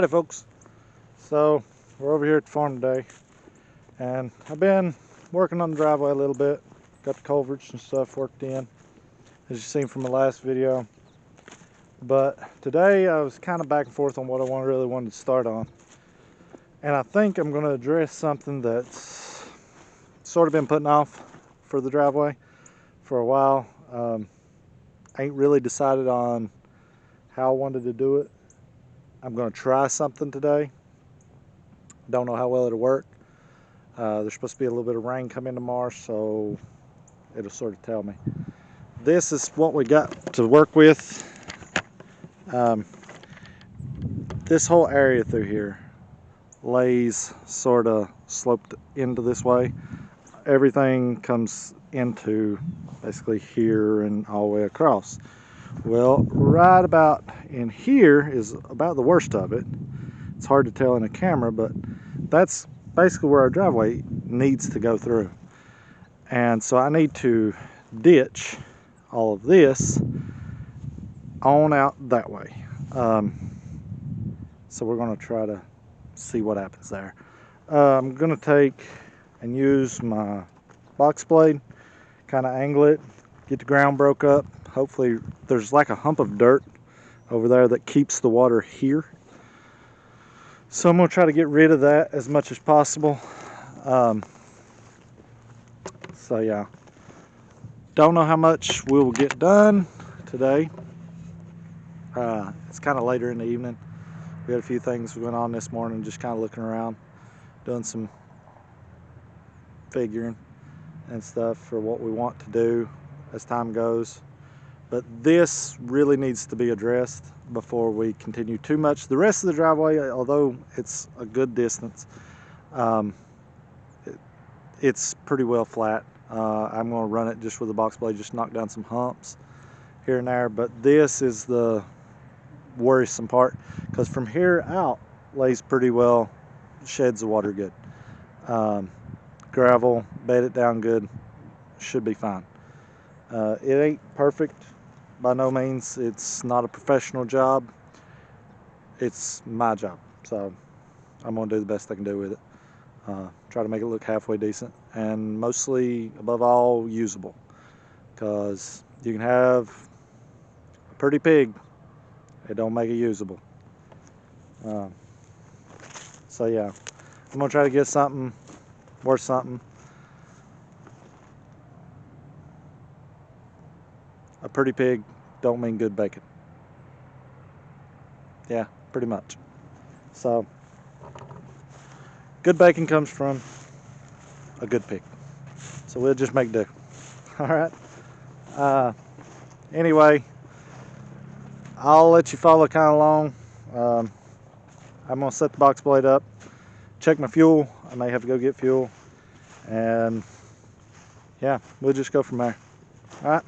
Howdy folks. So we're over here at the farm today, and I've been working on the driveway a little bit. Got the culverts and stuff worked in, as you've seen from the last video. But today I was kind of back and forth on what I really wanted to start on. And I think I'm going to address something that's sort of been putting off for the driveway for a while. I ain't really decided on how I wanted to do it. I'm going to try something today. Don't know how well it'll work. There's supposed to be a little bit of rain coming tomorrow, so it'll sort of tell me. This is what we got to work with. This whole area through here lays sort of sloped into this way. Everything comes into basically here and all the way across. Well, right about in here is about the worst of it. It's hard to tell in a camera, but that's basically where our driveway needs to go through. And so I need to ditch all of this on out that way. So we're going to try to see what happens there. I'm going to take and use my box blade, kind of angle it, get the ground broke up. Hopefully there's like a hump of dirt over there that keeps the water here. So I'm going to try to get rid of that as much as possible. So yeah, don't know how much we will get done today. It's kind of later in the evening. We had a few things going on this morning, just kind of looking around, doing some figuring and stuff for what we want to do as time goes. But this really needs to be addressed before we continue too much. The rest of the driveway, although it's a good distance, it's pretty well flat. I'm going to run it just with a box blade, just knock down some humps here and there. But this is the worrisome part, because from here out lays pretty well, sheds the water good. Gravel, bed it down good, should be fine. It ain't perfect by no means. It's not a professional job. It's my job, so I'm gonna do the best I can do with it. Try to make it look halfway decent, and mostly, above all, usable, because you can have a pretty pig, it don't make it usable. So yeah, I'm gonna try to get something worth something. A pretty pig don't mean good bacon. Yeah, pretty much. So good bacon comes from a good pig. So we'll just make do. All right. Anyway, I'll let you follow kind of along. I'm gonna set the box blade up, check my fuel. I may have to go get fuel, and yeah, we'll just go from there. All right.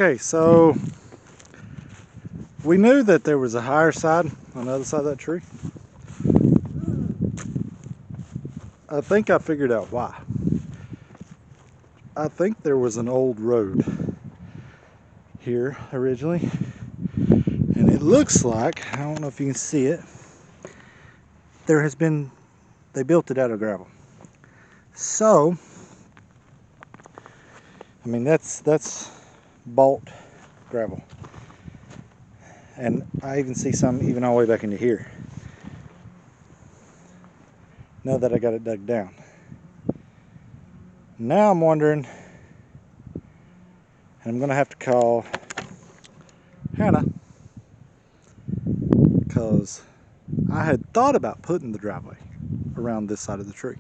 Okay, so we knew that there was a higher side on the other side of that tree. I think I figured out why. I think there was an old road here originally, and it looks like, I don't know if you can see it, they built it out of gravel. So, I mean, that's bought gravel. And I even see some even all the way back into here. Now that I got it dug down. Now I'm wondering, and I'm gonna have to call Hannah, because I had thought about putting the driveway around this side of the tree.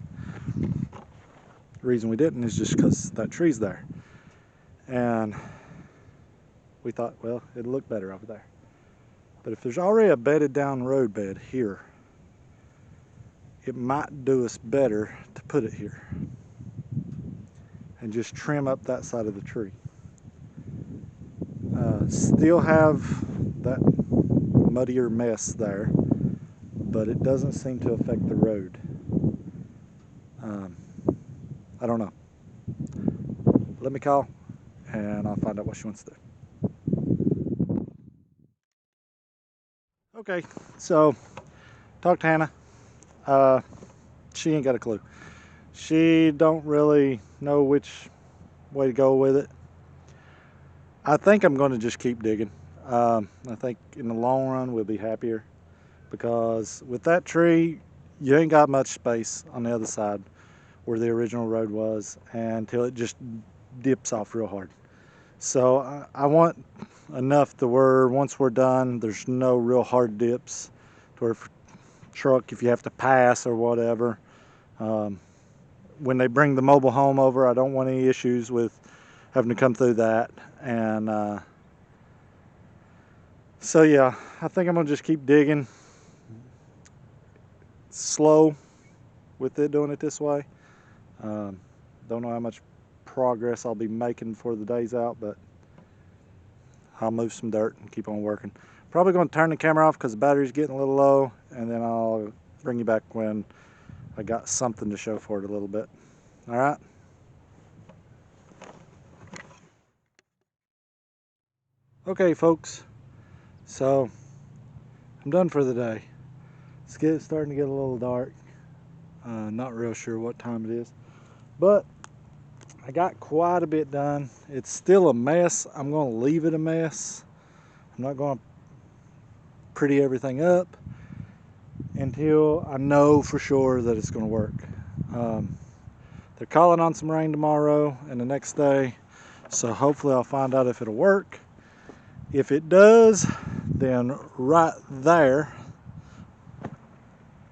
The reason we didn't is just because that tree's there. And we thought, well, it'd look better over there. But if there's already a bedded down road bed here, it might do us better to put it here and just trim up that side of the tree. Still have that muddier mess there, but it doesn't seem to affect the road. I don't know. Let me call and I'll find out what she wants to do. Okay, so talked to Hannah. She ain't got a clue. She don't really know which way to go with it. I think I'm going to just keep digging. I think in the long run we'll be happier, because with that tree you ain't got much space on the other side where the original road was until it just dips off real hard. So I want enough to where once we're done there's no real hard dips to where truck, if you have to pass or whatever, when they bring the mobile home over, I don't want any issues with having to come through that. And so yeah, I think I'm gonna just keep digging slow with it, doing it this way. Don't know how much progress I'll be making before the day's out, but I'll move some dirt and keep on working. Probably going to turn the camera off because the battery's getting a little low, and then I'll bring you back when I got something to show for it a little bit. All right. Okay, folks. So I'm done for the day. It's starting to get a little dark. Not real sure what time it is, but I got quite a bit done. It's still a mess. I'm going to leave it a mess. I'm not going to pretty everything up until I know for sure that it's going to work. They're calling on some rain tomorrow and the next day, so hopefully I'll find out if it'll work. If it does, then right there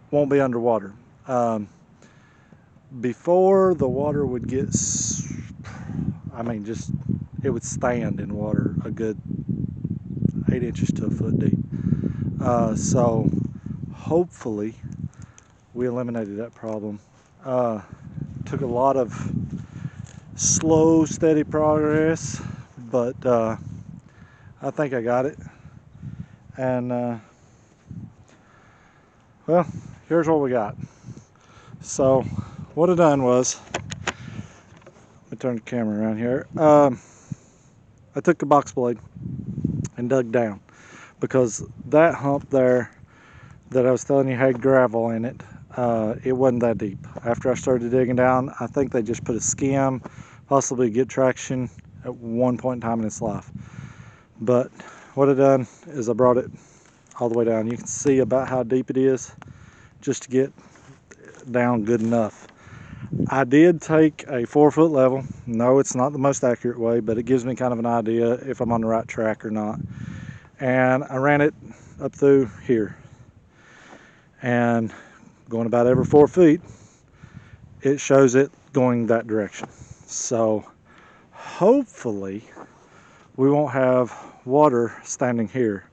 won't be underwater. Before, the water would get, it would stand in water a good 8 inches to a foot deep. So hopefully we eliminated that problem. Took a lot of slow, steady progress, but I think I got it. And well, here's what we got. So what I done was, let me turn the camera around here. I took a box blade and dug down, because that hump there that I was telling you had gravel in it, it wasn't that deep. After I started digging down, I think they just put a skim, possibly get traction at one point in time in its life. But what I done is I brought it all the way down. You can see about how deep it is just to get down good enough. I did take a 4-foot level. No, it's not the most accurate way, but it gives me kind of an idea if I'm on the right track or not. And I ran it up through here, and going about every 4 feet it shows it going that direction. So hopefully we won't have water standing here,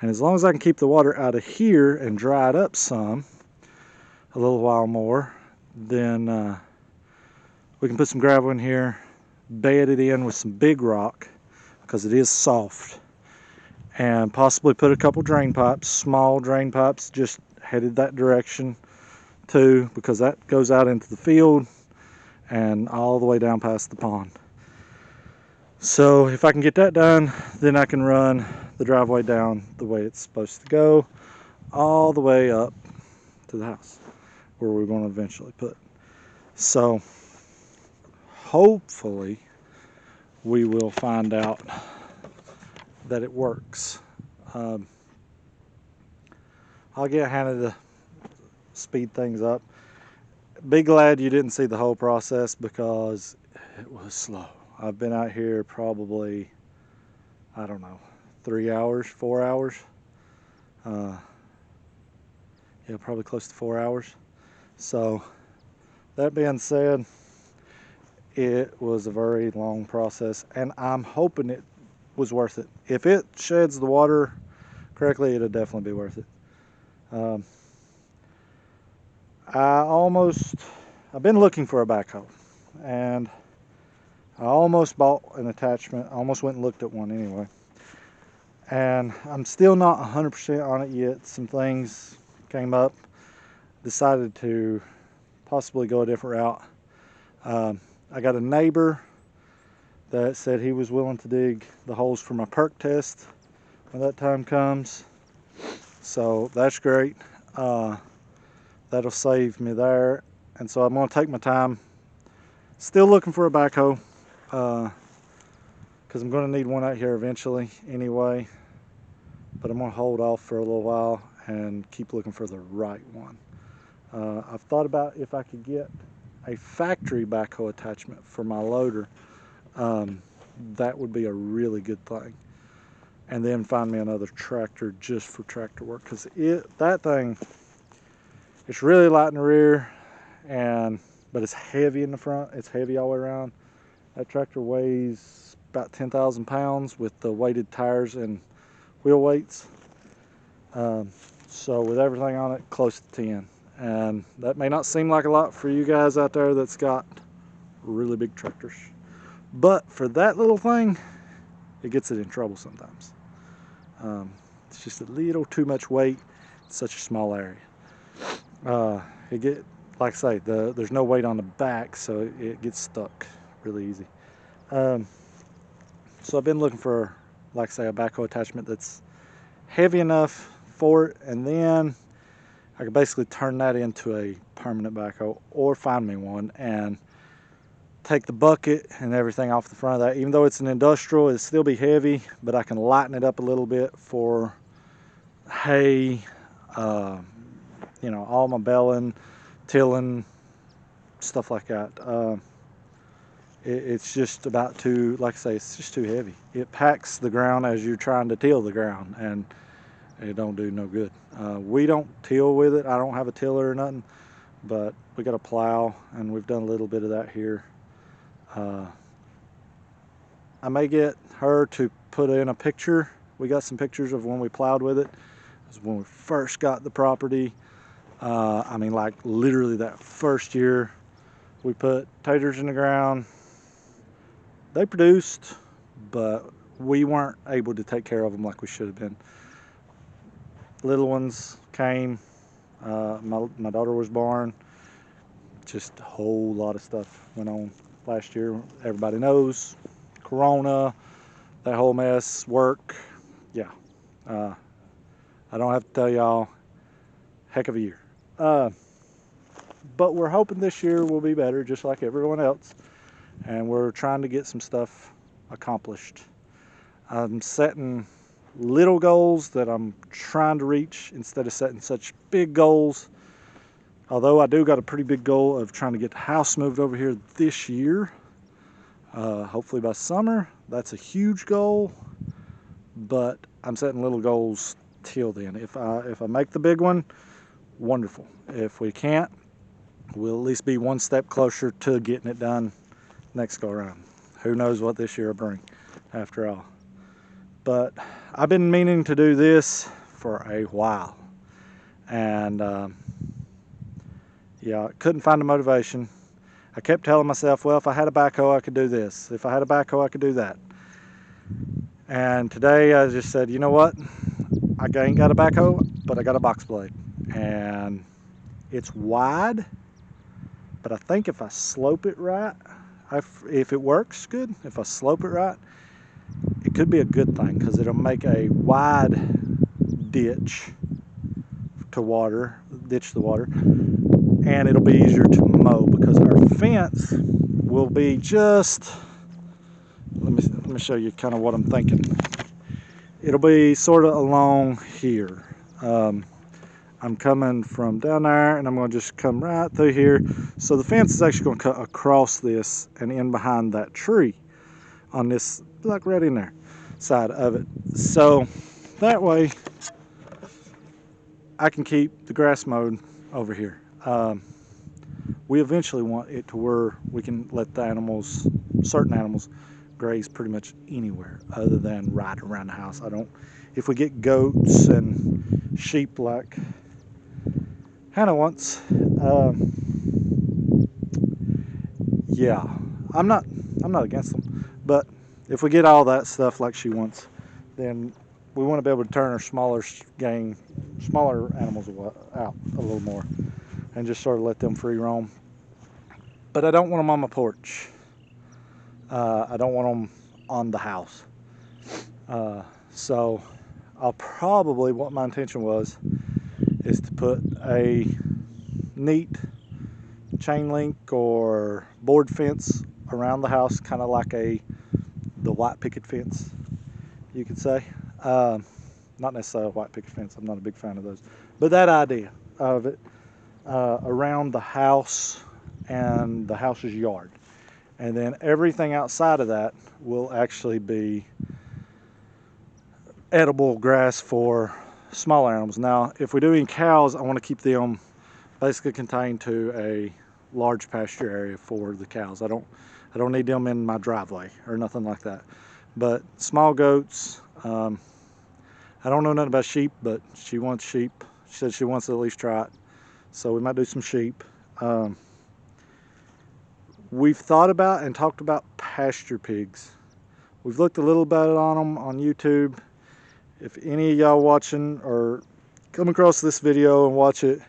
and as long as I can keep the water out of here and dry it up some a little while more, then we can put some gravel in here, bed it in with some big rock. because it is soft, and possibly put a couple drain pipes, small drain pipes, just headed that direction too, because that goes out into the field and all the way down past the pond. So if I can get that done, then I can run the driveway down the way it's supposed to go, all the way up to the house where we're going to eventually put. So hopefully we will find out that it works. I'll get Hannah to speed things up. Be glad you didn't see the whole process because it was slow. I've been out here probably, I don't know, 3 hours, 4 hours. Yeah, probably close to 4 hours. So that being said, it was a very long process, and I'm hoping it was worth it. If it sheds the water correctly, it'll definitely be worth it. I've been looking for a backhoe, and I almost bought an attachment. I almost went and looked at one anyway, and I'm still not 100% on it yet. Some things came up, decided to possibly go a different route. I got a neighbor that said he was willing to dig the holes for my perk test when that time comes, so that's great. That'll save me there, and so I'm going to take my time. Still looking for a backhoe, because I'm going to need one out here eventually anyway, but I'm going to hold off for a little while and keep looking for the right one. I've thought about if I could get a factory backhoe attachment for my loader. That would be a really good thing, and then find me another tractor just for tractor work, because that thing, it's really light in the rear, but it's heavy in the front. It's heavy all the way around. That tractor weighs about 10,000 pounds with the weighted tires and wheel weights. So with everything on it, close to 10. And that may not seem like a lot for you guys out there that's got really big tractors, but for that little thing, it gets it in trouble sometimes. It's just a little too much weight in such a small area. Like I say, there's no weight on the back, so it gets stuck really easy. So I've been looking for, like I say, a backhoe attachment that's heavy enough for it, and then I could basically turn that into a permanent backhoe, or find me one and take the bucket and everything off the front of that. Even though it's an industrial, it'll still be heavy, but I can lighten it up a little bit for hay, all my belling, tilling, stuff like that. It's just about too, like I say, it's just too heavy. It packs the ground as you're trying to till the ground, and it don't do no good. We don't till with it. I don't have a tiller or nothing, but we got a plow, and we've done a little bit of that here. I may get her to put in a picture. We got some pictures of when we plowed with it. It was when we first got the property. I mean, like literally that first year, we put taters in the ground. They produced, but we weren't able to take care of them like we should have been. Little ones came. My daughter was born. Just a whole lot of stuff went on last year. Everybody knows, Corona, that whole mess, work. Yeah, I don't have to tell y'all, heck of a year. But we're hoping this year will be better, just like everyone else, and we're trying to get some stuff accomplished. I'm setting little goals that I'm trying to reach instead of setting such big goals. Although I do got a pretty big goal of trying to get the house moved over here this year, hopefully by summer. That's a huge goal, but I'm setting little goals till then. If I make the big one, wonderful. If we can't, we'll at least be one step closer to getting it done next go around. Who knows what this year will bring, after all. But I've been meaning to do this for a while, and yeah, couldn't find the motivation. I kept telling myself, well, if I had a backhoe, I could do this. If I had a backhoe, I could do that. And today I just said, you know what? I ain't got a backhoe, but I got a box blade. And it's wide, but I think if I slope it right, if it works good, if I slope it right, it could be a good thing because it'll make a wide ditch to ditch the water, and it'll be easier to mow because our fence will be just, let me show you kind of what I'm thinking. It'll be sort of along here. I'm coming from down there and I'm going to just come right through here. So the fence is actually going to cut across this and in behind that tree on this, like right in there side of it. So that way I can keep the grass mowed over here. We eventually want it to where we can let the animals, certain animals, graze pretty much anywhere other than right around the house. If we get goats and sheep like Hannah wants, yeah, I'm not against them, but if we get all that stuff like she wants, then we want to be able to turn our smaller animals out a little more and just sort of let them free roam. But I don't want them on my porch. I don't want them on the house. So I'll probably, what my intention was, is to put a neat chain link or board fence around the house, kind of like the white picket fence, you could say. Not necessarily a white picket fence, I'm not a big fan of those, but that idea of it around the house and the house's yard. And then everything outside of that will actually be edible grass for smaller animals. Now, if we do any cows, I want to keep them basically contained to a large pasture area for the cows. I don't need them in my driveway or nothing like that. But small goats, I don't know nothing about sheep, but she wants sheep. She said she wants to at least try it. So we might do some sheep. We've thought about and talked about pasture pigs. We've looked a little bit on them on YouTube. If any of y'all watching or come across this video and watch it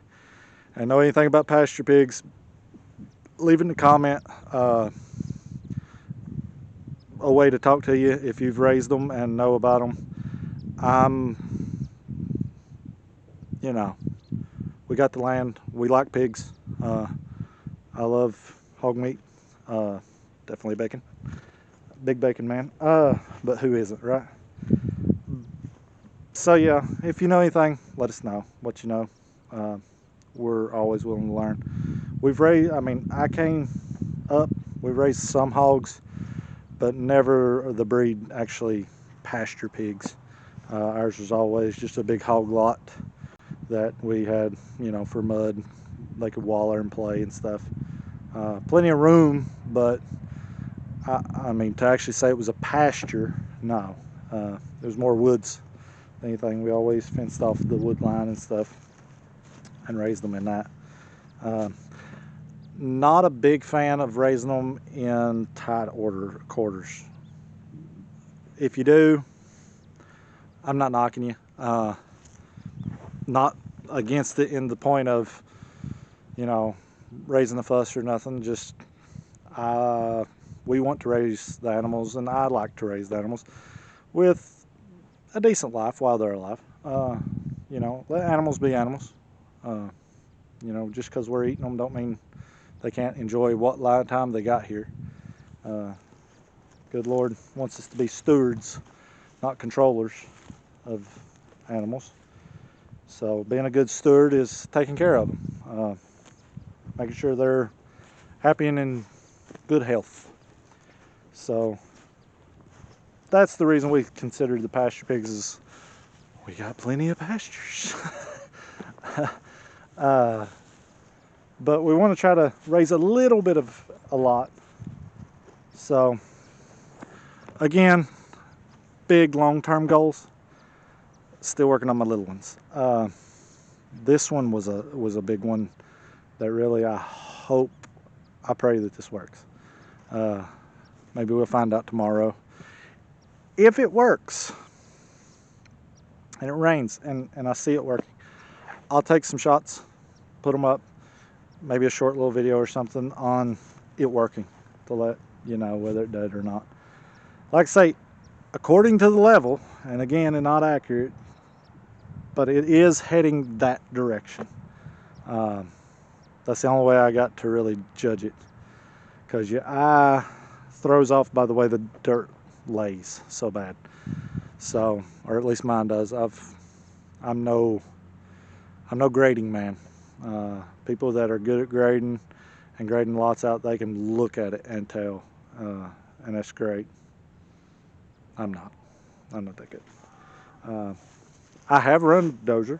and know anything about pasture pigs, leave it in the comment. A way to talk to you if you've raised them and know about them. You know, we got the land. We like pigs. I love hog meat. Definitely bacon. Big bacon man. But who isn't, right? So yeah, if you know anything, let us know what you know. We're always willing to learn. We've raised, we raised some hogs, but never the breed actually pasture pigs. Ours was always just a big hog lot that we had, you know, for mud. They could waller and play and stuff. Plenty of room, but I mean, to actually say it was a pasture, no. There's more woods than anything. We always fenced off the wood line and stuff and raised them in that. Not a big fan of raising them in tight quarters. If you do, I'm not knocking you. Not against it in the point of, you know, raising a fuss or nothing. Just we want to raise the animals, and I like to raise the animals with a decent life while they're alive. You know, let animals be animals. You know, just because we're eating them don't mean they can't enjoy what lifetime they got here. Good Lord wants us to be stewards, not controllers of animals. So being a good steward is taking care of them, making sure they're happy and in good health. So that's the reason we consider the pasture pigs is we got plenty of pastures. But we want to try to raise a little bit of a lot. So again, big long-term goals. Still working on my little ones. This one was a big one that really I pray that this works. Maybe we'll find out tomorrow. if it works and it rains and I see it working, I'll take some shots, put them up, maybe a short little video or something on it working to let you know whether it did or not. Like I say, according to the level, and again, it's not accurate, but it is heading that direction. That's the only way I got to really judge it, because your eye throws off by the way the dirt lays so bad. So, or at least mine does. I'm no grading man. People that are good at grading and grading lots out, they can look at it and tell, and that's great. I'm not that good. I have run dozer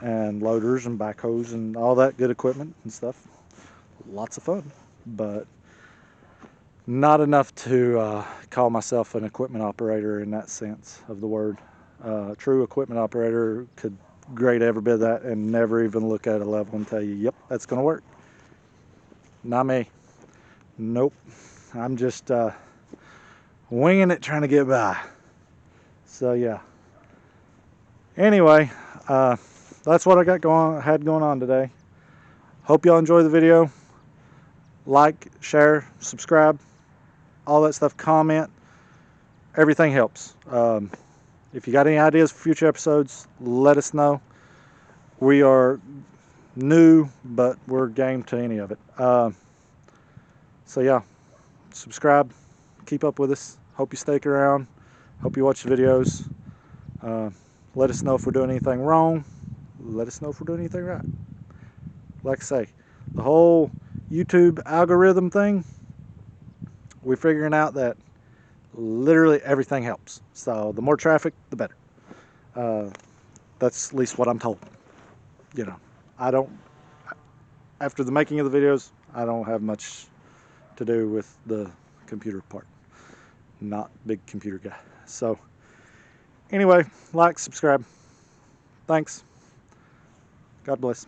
and loaders and backhoes and all that good equipment and stuff. Lots of fun, but not enough to call myself an equipment operator in that sense of the word. True equipment operator could grade every bit of that and never even look at a level and tell you, yep, that's going to work. Not me. Nope. I'm just winging it, trying to get by. So yeah. Anyway, that's what I had going on today. Hope y'all enjoy the video. Like, share, subscribe, all that stuff. Comment. Everything helps. If you got any ideas for future episodes, let us know. We are new, but we're game to any of it. So yeah, subscribe, keep up with us. Hope you stick around. Hope you watch the videos. Let us know if we're doing anything wrong. Let us know if we're doing anything right. Like I say, the whole YouTube algorithm thing, we're figuring out that literally everything helps. So the more traffic, the better. That's at least what I'm told. You know, after the making of the videos, I don't have much to do with the computer part. Not big computer guy. So anyway, like, subscribe. Thanks. God bless.